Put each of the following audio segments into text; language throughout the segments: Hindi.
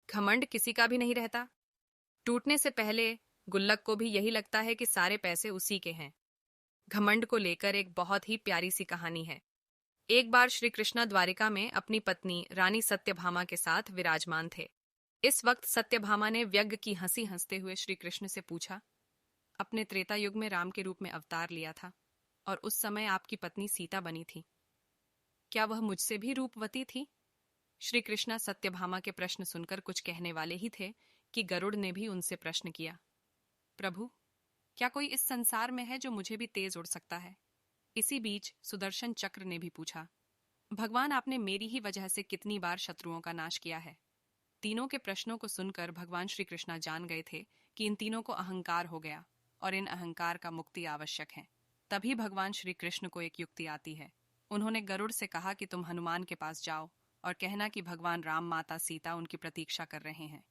घमंड किसी का भी नहीं रहता। टूटने से पहले गुल्लक को भी यही लगता है कि सारे पैसे उसी के हैं। घमंड को लेकर एक बहुत ही प्यारी सी कहानी है। एक बार श्री कृष्णा द्वारिका में अपनी पत्नी रानी सत्यभामा के साथ विराजमान थे। इस वक्त सत्यभामा ने व्यंग की हंसी हंसते हुए श्री कृष्ण से पूछा, अपने त्रेता युग में राम के रूप में अवतार लिया था और उस समय आपकी पत्नी सीता बनी थी। क्या वह मुझसे भी रूपवती थी? श्री कृष्णा सत्यभामा के प्रश्न सुनकर कुछ कहने वाले ही थे कि गरुड़ ने भी उनसे प्रश्न किया, प्रभु, क्या कोई इस संसार में है जो मुझे भी तेज उड़ सकता है? इसी बीच सुदर्शन चक्र ने भी पूछा, भगवान, आपने मेरी ही वजह से कितनी बार शत्रुओं का नाश किया है? तीनों के प्रश्नों को सुनकर भगवान श्री कृष्णा जान गए थे कि इन तीनों को अहंकार हो गया और इन अहंकार का मुक्ति आवश्यक है। तभी भगवान श्री कृष्ण को एक युक्ति आती है। उन्होंने गरुड़ से कहा कि तुम हनुमान के पास जाओ और कहना कि भगवान राम, माता सीता उनकी प्रतीक्षा कर रहे हैं।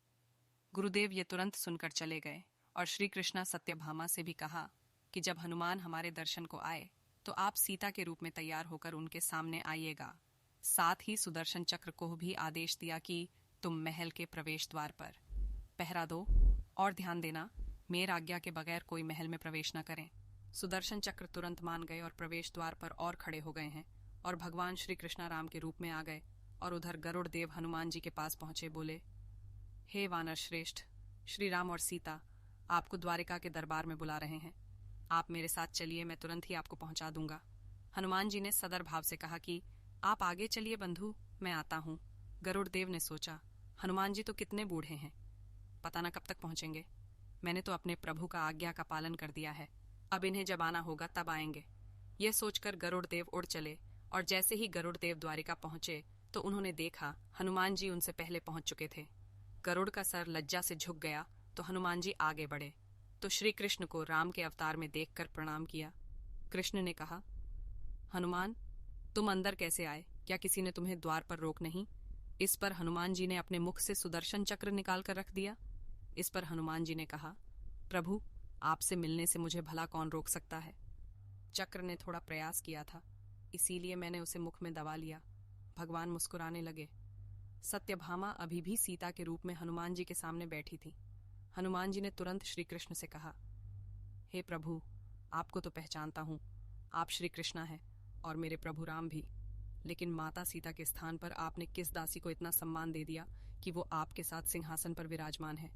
गुरुदेव ये तुरंत सुनकर चले गए और श्री कृष्णा सत्यभामा से भी कहा कि जब हनुमान हमारे दर्शन को आए तो आप सीता के रूप में तैयार होकर उनके सामने आइएगा। साथ ही सुदर्शन चक्र को भी आदेश दिया कि तुम महल के प्रवेश द्वार पर पहरा दो और ध्यान देना, मेरी आज्ञा के बगैर कोई महल में प्रवेश न करें। सुदर्शन चक्र तुरंत मान गए और प्रवेश द्वार पर और खड़े हो गए हैं और भगवान श्री कृष्णा राम के रूप में आ गए और उधर गरुड़ देव हनुमान जी के पास पहुंचे। बोले, हे वानर श्रेष्ठ, श्री राम और सीता आपको द्वारिका के दरबार में बुला रहे हैं। आप मेरे साथ चलिए, मैं तुरंत ही आपको पहुंचा दूंगा। हनुमान जी ने सदर भाव से कहा कि आप आगे चलिए बंधु, मैं आता हूँ। गरुड़ देव ने सोचा, हनुमान जी तो कितने बूढ़े हैं, पता न कब तक पहुंचेंगे। मैंने तो अपने प्रभु का आज्ञा का पालन कर दिया है, अब इन्हें जब आना होगा तब आएंगे। यह सोचकर गरुड़ देव उड़ चले और जैसे ही गरुड़ देव द्वारिका पहुंचे तो उन्होंने देखा हनुमान जी उनसे पहले पहुंच चुके थे। गरुड़ का सर लज्जा से झुक गया तो हनुमान जी आगे बढ़े तो श्री कृष्ण को राम के अवतार में देखकर प्रणाम किया। कृष्ण ने कहा, हनुमान, तुम अंदर कैसे आए? क्या किसी ने तुम्हें द्वार पर रोक नहीं? इस पर हनुमान जी ने अपने मुख से सुदर्शन चक्र निकाल कर रख दिया। इस पर हनुमान जी ने कहा, प्रभु, आपसे मिलने से मुझे भला कौन रोक सकता है? चक्र ने थोड़ा प्रयास किया था, इसीलिए मैंने उसे मुख में दबा लिया। भगवान मुस्कुराने लगे। सत्यभामा अभी भी सीता के रूप में हनुमान जी के सामने बैठी थी। हनुमान जी ने तुरंत श्री कृष्ण से कहा, हे प्रभु, आपको तो पहचानता हूँ, आप श्री कृष्णा हैं और मेरे प्रभु राम भी, लेकिन माता सीता के स्थान पर आपने किस दासी को इतना सम्मान दे दिया कि वो आपके साथ सिंहासन पर विराजमान है?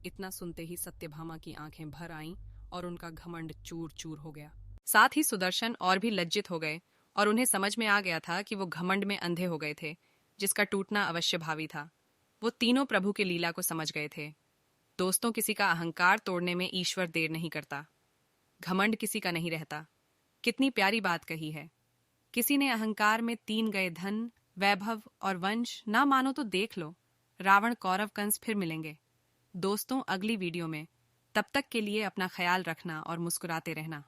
इतना सुनते ही सत्यभामा की आंखें भर आईं और उनका घमंड चूर चूर हो गया। साथ ही सुदर्शन और भी लज्जित हो गए और उन्हें समझ में आ गया था कि वो घमंड में अंधे हो गए थे, जिसका टूटना अवश्य भावी था। वो तीनों प्रभु के लीला को समझ गए थे। दोस्तों, किसी का अहंकार तोड़ने में ईश्वर देर नहीं करता। घमंड किसी का नहीं रहता। कितनी प्यारी बात कही है। किसी ने अहंकार में 3 गए धन, वैभव और वंश, ना मानो तो देख लो, रावण, कौरव, कंस फिर मिलेंगे। दोस्तों, अगली वीडियो में। तब तक के लिए अपना ख्याल रखना और मुस्कुराते रहना।